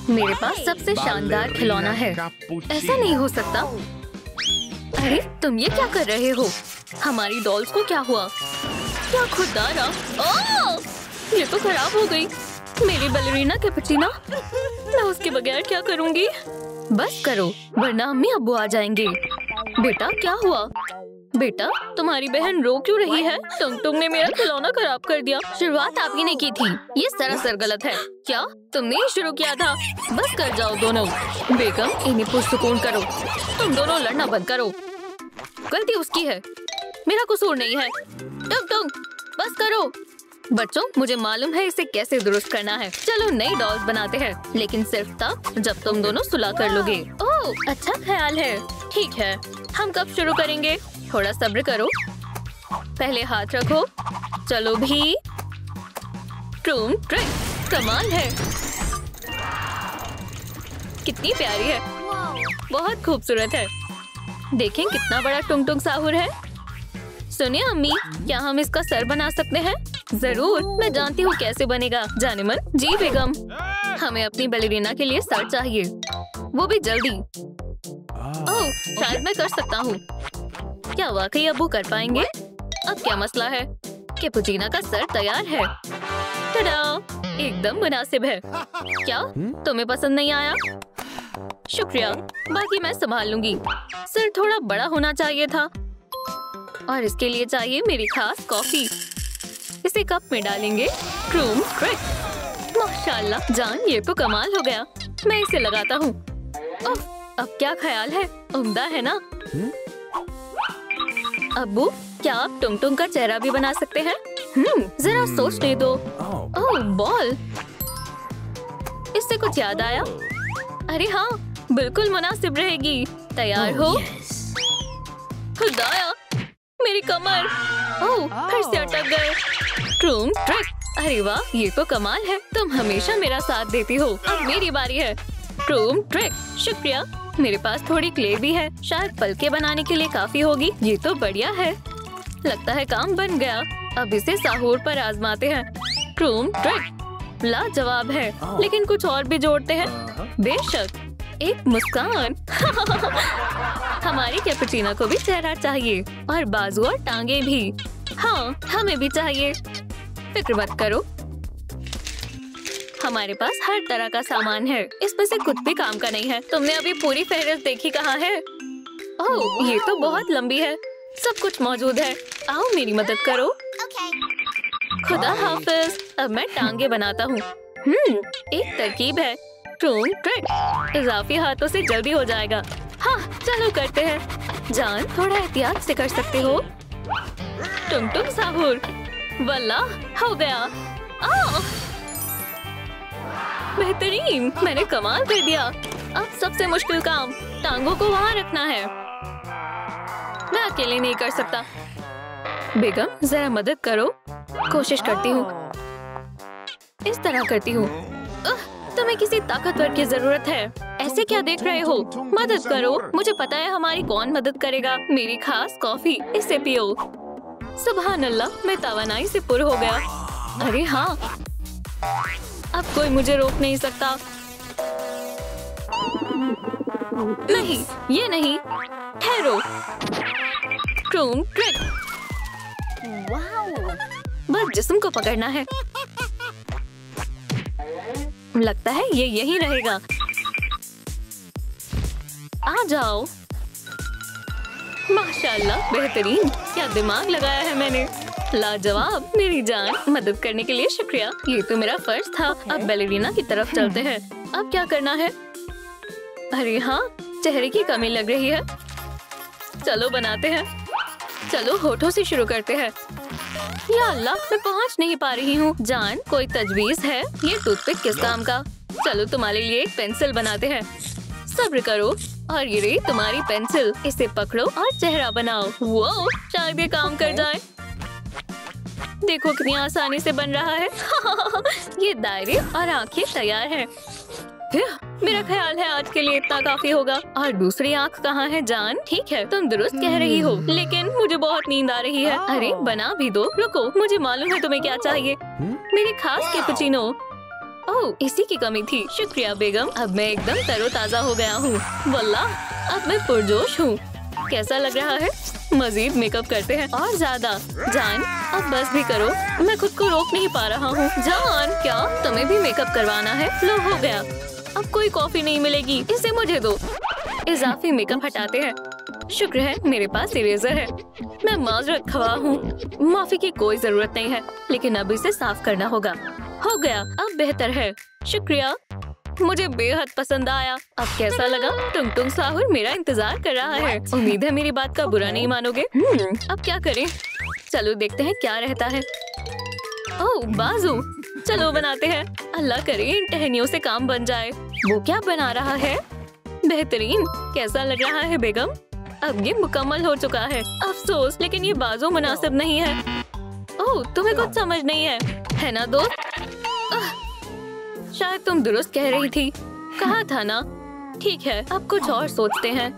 मेरे पास सबसे शानदार खिलौना है। ऐसा नहीं हो सकता। अरे तुम ये क्या कर रहे हो? हमारी डॉल्स को क्या हुआ? क्या खुदारा! ओह! ये तो खराब हो गई। मेरी बैलेरिना कैपुचिनो, मैं उसके बगैर क्या करूंगी? बस करो वरना अम्मी अब्बू आ जाएंगे। बेटा क्या हुआ? बेटा तुम्हारी बहन रो क्यों रही है? तुमने मेरा खिलौना खराब कर दिया। शुरुआत आप ही ने की थी। ये सरासर गलत है। क्या तुमने ही शुरू किया था? बस कर जाओ दोनों। बेगम इन्हें पुरसुकून करो। तुम दोनों लड़ना बंद करो। गलती उसकी है, मेरा कसूर नहीं है। तुम बस करो। बच्चों मुझे मालूम है इसे कैसे दुरुस्त करना है। चलो नई डॉल्स बनाते हैं, लेकिन सिर्फ तब जब तुम दोनों सुलह कर लोगे। ओह अच्छा ख्याल है। ठीक है, हम कब शुरू करेंगे? थोड़ा सब्र करो। पहले हाथ रखो। चलो भी। ट्रूम ट्रिक कमाल है। कितनी प्यारी है, बहुत खूबसूरत है। देखें कितना बड़ा टुंग टुंग साहुर है। सुनिए अम्मी, क्या हम इसका सर बना सकते हैं? जरूर, मैं जानती हूँ कैसे बनेगा। जाने मन। जी बेगम, हमें अपनी बैलेरिना के लिए सर चाहिए, वो भी जल्दी। ओह शायद मैं कर सकता हूँ। क्या वाकई अब्बू कर पाएंगे? अब क्या मसला है? कैपुचिनो का सर तैयार है। टडा! एकदम मुनासिब है। क्या तुम्हें पसंद नहीं आया? शुक्रिया, बाकी मैं संभाल लूंगी। सर थोड़ा बड़ा होना चाहिए था और इसके लिए चाहिए मेरी खास कॉफी। इसे कप में डालेंगे। ट्रूम ट्रिक। माशाल्लाह जान, ये तो कमाल हो गया। मैं इसे लगाता हूँ। ओह अब क्या ख्याल है? उम्दा है ना? अब्बू क्या आप टुंग टुंग का चेहरा भी बना सकते हैं? जरा सोचने दो। ओह बॉल, इससे कुछ याद आया। अरे हाँ, बिल्कुल मुनासिब रहेगी। तैयार हो? खुदाया मेरी कमर! ओह फिर से अटक गए। ट्रूम ट्रिक। अरे वाह, ये तो कमाल है। तुम हमेशा मेरा साथ देती हो। अब मेरी बारी है। ट्रूम ट्रिक। शुक्रिया। मेरे पास थोड़ी क्ले भी है, शायद पलके बनाने के लिए काफी होगी। ये तो बढ़िया है, लगता है काम बन गया। अब इसे साहूर पर आजमाते हैं। ट्रूम ट्रिक लाजवाब है, लेकिन कुछ और भी जोड़ते हैं। बेशक, एक मुस्कान। हमारी कैपुचिनो को भी चेहरा चाहिए और बाजू और टांगे भी। हाँ हमें भी चाहिए। फिक्र मत करो, हमारे पास हर तरह का सामान है। इसमें से कुछ भी काम का नहीं है। तुमने अभी पूरी फहरिस्त देखी कहाँ है? ओह ये तो बहुत लंबी है। सब कुछ मौजूद है। आओ मेरी मदद करो। खुदा हाफिज। अब मैं टांगे बनाता हूँ। एक तरकीब है। ट्रूम ट्रिक। इजाफी हाथों से जल्दी हो जाएगा। हाँ चलो करते हैं। जान थोड़ा एहतियात से कर सकते हो। टुंग टुंग साहुर। वल्लाह हो गया। बेहतरीन, मैंने कमाल कर दिया। अब सबसे मुश्किल काम, टांगों को वहाँ रखना है। मैं अकेले नहीं कर सकता। बेगम जरा मदद करो। कोशिश करती हूँ, इस तरह करती हूँ। तुम्हें किसी ताकतवर की जरूरत है। ऐसे क्या देख रहे हो? मदद करो। मुझे पता है हमारी कौन मदद करेगा। मेरी खास कॉफी, इसे पियो। सुभान अल्लाह, मैं तवानाई से पुर हो गया। अरे हाँ, अब कोई मुझे रोक नहीं सकता। नहीं, ये नहीं। ठहरो। ट्रूम ट्रिक। बस जिस्म को पकड़ना है। लगता है ये यही रहेगा। आ जाओ। माशाल्लाह बेहतरीन, क्या दिमाग लगाया है मैंने। लाजवाब मेरी जान, मदद करने के लिए शुक्रिया। ये तो मेरा फर्ज था। अब बैलेरिना की तरफ चलते हैं। अब क्या करना है? अरे हाँ, चेहरे की कमी लग रही है। चलो बनाते हैं। चलो होठों से शुरू करते हैं। या अल्लाह, मैं पहुँच नहीं पा रही हूँ। जान कोई तजवीज है? ये टूथपिक किस काम का? चलो तुम्हारे लिए एक पेंसिल बनाते हैं। सब्र करो। और ये रही तुम्हारी पेंसिल, इसे पकड़ो और चेहरा बनाओ। वो शायद ये काम कर जाए। देखो कितनी आसानी से बन रहा है। ये दायरे और आंखें तैयार हैं। मेरा ख्याल है आज के लिए इतना काफी होगा। और दूसरी आंख कहाँ है जान? ठीक है, तुम दुरुस्त कह रही हो, लेकिन मुझे बहुत नींद आ रही है। अरे बना भी दो। रुको, मुझे मालूम है तुम्हें क्या चाहिए। मेरी खास कैपुचिनो। ओह, इसी की कमी थी। शुक्रिया बेगम, अब मैं एकदम तरोताजा हो गया हूँ। वल्लाह, अब मैं पुरजोश हूँ। कैसा लग रहा है? मजीद मेकअप करते हैं और ज्यादा। जान, अब बस भी करो, मैं खुद को रोक नहीं पा रहा हूँ। जान, क्या तुम्हें भी मेकअप करवाना है? लो, हो गया। अब कोई कॉफी नहीं मिलेगी, इसे मुझे दो। इजाफी मेकअप हटाते हैं। शुक्र है मेरे पास इरेजर है। मैं माजरत खवा हूँ, माफी की कोई जरूरत नहीं है, लेकिन अब इसे साफ करना होगा। हो गया, अब बेहतर है। शुक्रिया, मुझे बेहद पसंद आया। अब कैसा लगा? टुंग टुंग साहुर मेरा इंतजार कर रहा है। उम्मीद है मेरी बात का बुरा नहीं मानोगे। अब क्या करें? चलो देखते हैं क्या रहता है। ओह, बाजू, चलो बनाते हैं। अल्लाह करे इन टहनियों से काम बन जाए। वो क्या बना रहा है? बेहतरीन। कैसा लग रहा है बेगम? अब ये मुकम्मल हो चुका है। अफसोस, लेकिन ये बाजू मुनासिब नहीं है। ओह, तुम्हें कुछ समझ नहीं है ना दोस्त? शायद तुम दुरुस्त कह रही थी। कहा था ना। ठीक है, अब कुछ और सोचते हैं।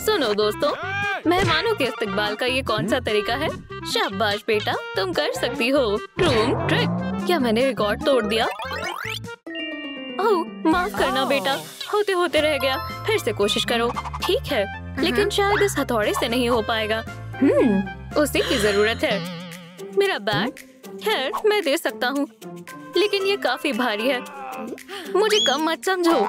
सुनो दोस्तों, मेहमानों के इस्तकबाल का ये कौन सा तरीका है? शाबाश बेटा, तुम कर सकती हो। Room trick. क्या मैंने रिकॉर्ड तोड़ दिया? ओह, माफ करना बेटा, होते होते रह गया। फिर से कोशिश करो। ठीक है, लेकिन शायद इस हथौड़े से नहीं हो पाएगा। उसी की जरूरत है। मेरा बैग? खैर, मैं दे सकता हूँ, लेकिन ये काफी भारी है। मुझे कम मत समझो।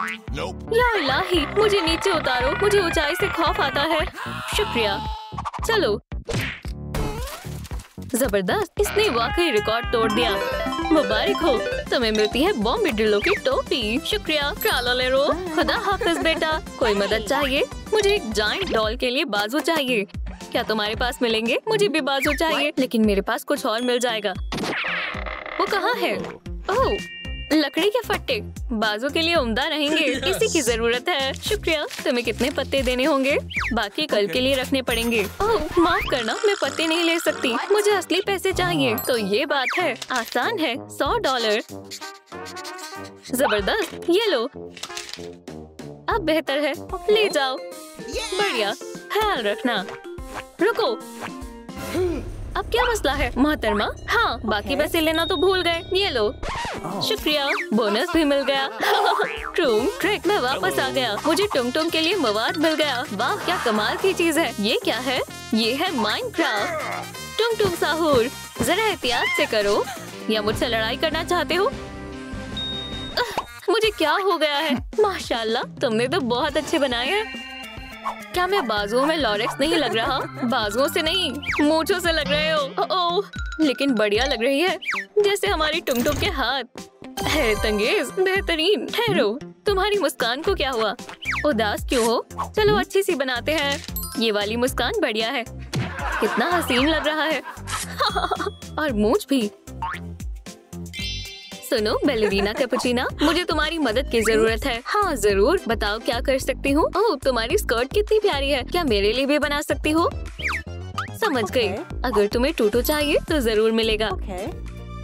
या इलाही, मुझे नीचे उतारो, मुझे ऊंचाई से खौफ आता है। शुक्रिया। चलो, जबरदस्त, इसने वाकई रिकॉर्ड तोड़ दिया। मुबारक हो, तुम्हें मिलती है बॉम्बे ड्रिलो की टोपी। शुक्रिया क्रालोलेरो। खुदा हाफिज बेटा। कोई मदद चाहिए? मुझे एक जायंट डॉल के लिए बाजू चाहिए। क्या तुम्हारे पास मिलेंगे? मुझे भी बाजू चाहिए, लेकिन मेरे पास कुछ और मिल जाएगा। वो कहाँ है? ओह, लकड़ी के फट्टे बाजू के लिए उम्दा रहेंगे। इसी की जरूरत है। शुक्रिया। तुम्हें कितने पत्ते देने होंगे? बाकी कल के लिए रखने पड़ेंगे। ओह, माफ करना, मैं पत्ते नहीं ले सकती, मुझे असली पैसे चाहिए। तो ये बात है, आसान है। $100। जबरदस्त, ये लो। अब बेहतर है, ले जाओ। बढ़िया, ख्याल रखना। रुको, अब क्या मसला है मोहतरमा? हाँ, बाकी पैसे लेना तो भूल गए। ये लो। शुक्रिया, बोनस भी मिल गया। टूम ट्रिक में वापस आ गया। मुझे टुंग टुंग के लिए मवाद मिल गया। वाह, क्या कमाल की चीज है। ये क्या है? ये है माइनक्राफ्ट। टुंग टुंग साहुर, जरा एहतियात से करो, या मुझसे लड़ाई करना चाहते हो? मुझे क्या हो गया है? माशाल्लाह, तुमने तो बहुत अच्छे बनाए हैं। क्या मैं बाजुओं में लॉरेक्स नहीं लग रहा? बाजुओं से नहीं, मूंछों से लग रहे हो। ओह, लेकिन बढ़िया लग रही है, जैसे हमारी टुंग टुंग के हाथ। हैरत अंगेज, बेहतरीन। ठहरो, तुम्हारी मुस्कान को क्या हुआ? उदास क्यों हो? चलो अच्छी सी बनाते हैं। ये वाली मुस्कान बढ़िया है, कितना हसीन लग रहा है। और मूंछ भी। सुनो बैलेरिना कैपुचिना, मुझे तुम्हारी मदद की जरूरत है। हाँ जरूर, बताओ क्या कर सकती हूँ? ओह, तुम्हारी स्कर्ट कितनी प्यारी है। क्या मेरे लिए भी बना सकती हो? समझ गई। अगर तुम्हें टूटू चाहिए तो जरूर मिलेगा।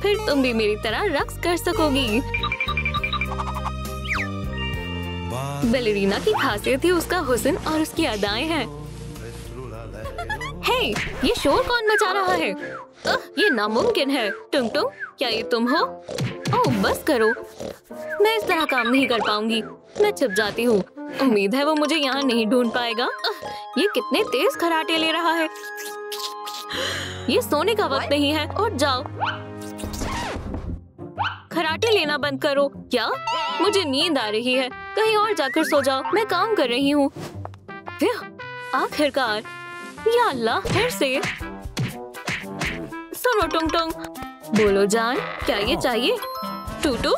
फिर तुम भी मेरी तरह रक्स कर सकोगी। बैलेरिना की खासियत ही उसका हुस्न और उसकी अदाएं हैं। हे, ये शोर कौन मचा रहा है? ये नामुमकिन है। टुंग टुंग, क्या ये तुम हो? ओह, बस करो, मैं इस तरह काम नहीं कर पाऊंगी। मैं छिप जाती हूँ। उम्मीद है वो मुझे यहाँ नहीं ढूंढ पाएगा। ये कितने तेज खराटे ले रहा है। ये सोने का वक्त नहीं है। उठ जाओ, खराटे लेना बंद करो। क्या? मुझे नींद आ रही है, कहीं और जाकर सो जाओ। मैं काम कर रही हूँ। आखिरकार। या अल्लाह, फिर से। सुनो टुंग टुंग, बोलो जान, क्या ये चाहिए? टूटू?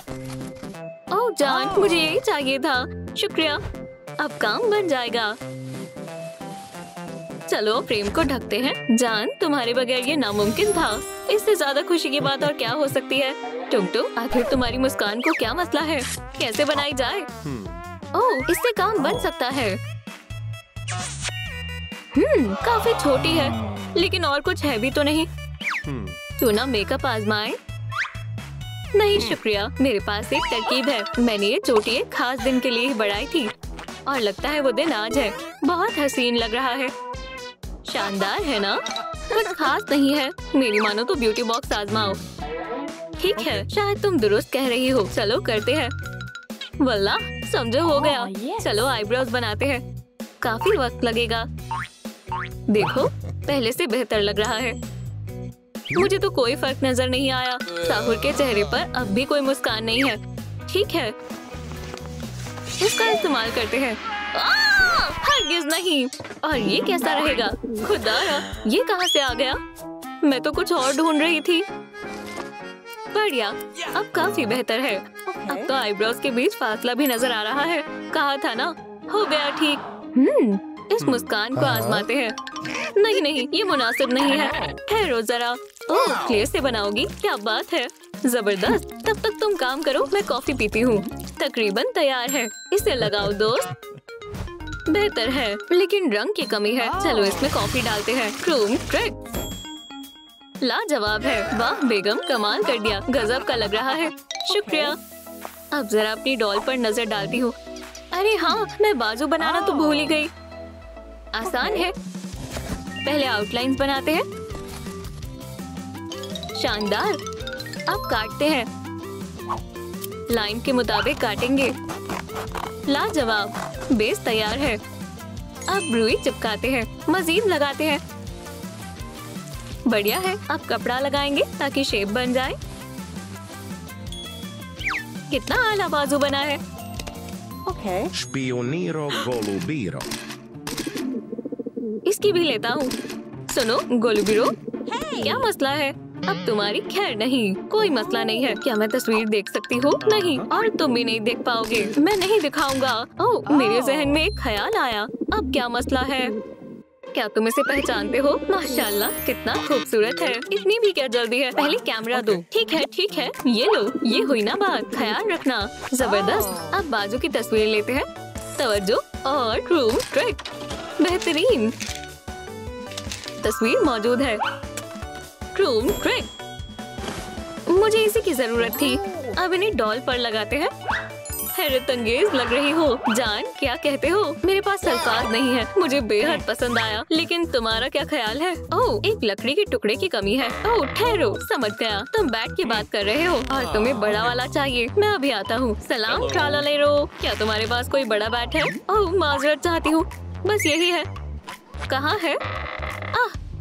ओह जान, मुझे यही चाहिए था। शुक्रिया, अब काम बन जाएगा। चलो फ्रेम को ढकते हैं। जान, तुम्हारे बगैर ये नामुमकिन था। इससे ज्यादा खुशी की बात और क्या हो सकती है? टुंग टुंग, आखिर तुम्हारी मुस्कान को क्या मसला है? कैसे बनाई जाए? ओह, इससे काम बन सकता है। काफी छोटी है, लेकिन और कुछ है भी तो नहीं। क्यों ना मेकअप आजमाए? नहीं शुक्रिया, मेरे पास एक तरकीब है। मैंने ये चोटी एक खास दिन के लिए ही बढ़ाई थी और लगता है वो दिन आज है। बहुत हसीन लग रहा है। शानदार है ना? कुछ खास नहीं है। मेरी मानो तो ब्यूटी बॉक्स आजमाओ। ठीक है, शायद तुम दुरुस्त कह रही हो। चलो करते हैं। वल्ला समझो हो गया। चलो आईब्रोज बनाते हैं। काफी वक्त लगेगा। देखो पहले से बेहतर लग रहा है। मुझे तो कोई फर्क नजर नहीं आया। साहुर के चेहरे पर अब भी कोई मुस्कान नहीं है। ठीक है, इसका इस्तेमाल करते हैं। हरगिज नहीं। और ये कैसा रहेगा? खुदारा, ये कहाँ से आ गया? मैं तो कुछ और ढूंढ रही थी। बढ़िया, अब काफी बेहतर है। अब तो आईब्रोज के बीच फासला भी नजर आ रहा है। कहा था ना, हो गया ठीक। इस मुस्कान को आजमाते हैं। नहीं नहीं, ये मुनासिब नहीं है। ठहरो जरा। ओह, क्ले से बनाओगी? क्या बात है, जबरदस्त। तब तक तुम काम करो, मैं कॉफी पीती हूँ। तकरीबन तैयार है। इसे लगाओ दोस्त। बेहतर है, लेकिन रंग की कमी है। चलो इसमें कॉफी डालते हैं। क्रूम ट्रिक लाजवाब है। वाह बेगम, कमाल कर दिया। गजब का लग रहा है। शुक्रिया। अब जरा अपनी डॉल पर नजर डालती हूँ। अरे हाँ, मैं बाजू बनाना तो भूल ही गई। आसान है। पहले आउटलाइंस बनाते हैं। शानदार। अब काटते हैं। लाइन के मुताबिक काटेंगे। लाजवाब, बेस तैयार है। अब रुई चिपकाते हैं। मजीद लगाते हैं। बढ़िया है। अब कपड़ा लगाएंगे ताकि शेप बन जाए। कितना आला बाजू बना है। Spioniro golubiro. इसकी भी लेता हूँ। सुनो गोलूबिरो, क्या मसला है? अब तुम्हारी खैर नहीं। कोई मसला नहीं है। क्या मैं तस्वीर देख सकती हूँ? नहीं, और तुम भी नहीं देख पाओगे। मैं नहीं दिखाऊंगा। ओह, मेरे जहन में एक ख्याल आया। अब क्या मसला है? क्या तुम इसे पहचानते हो? माशाल्लाह, कितना खूबसूरत है। इतनी भी क्या जल्दी है? पहले कैमरा दो। ठीक है ठीक है, ये लो। ये हुई ना बात, ख्याल रखना। जबरदस्त। अब बाजू की तस्वीर लेते हैं। तवज्जो और क्रूम ट्रिक। बेहतरीन तस्वीर मौजूद है। क्रूम ट्रिक। मुझे इसी की जरूरत थी। अब इन्हें डॉल पर लगाते हैं। हैरत अंगेज लग रही हो जान। क्या कहते हो? मेरे पास अल्फाज नहीं है। मुझे बेहद पसंद आया, लेकिन तुम्हारा क्या ख्याल है? ओह, एक लकड़ी के टुकड़े की कमी है। ओह ठहरो, समझ गया। तुम बैट की बात कर रहे हो और तुम्हें बड़ा वाला चाहिए। मैं अभी आता हूँ। सलाम ट्रालालेरो। क्या तुम्हारे पास कोई बड़ा बैट है? ओह माजरत चाहती हूँ, बस यही है। कहाँ है?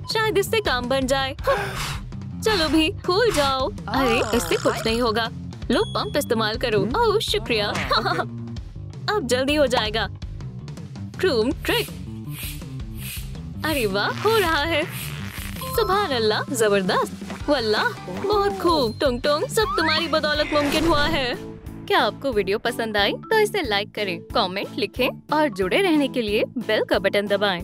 शायद इससे काम बन जाए। चलो भी भूल जाओ। अरे इससे कुछ नहीं होगा। लो पंप इस्तेमाल करो। ओह शुक्रिया। अब जल्दी हो जाएगा। क्रूम ट्रिक। अरे वाह, हो रहा है। सुभान अल्लाह, जबरदस्त। वल्लाह बहुत खूब। टुंग टुंग, सब तुम्हारी बदौलत मुमकिन हुआ है। क्या आपको वीडियो पसंद आई तो इसे लाइक करें, कमेंट लिखें और जुड़े रहने के लिए बेल का बटन दबाएं।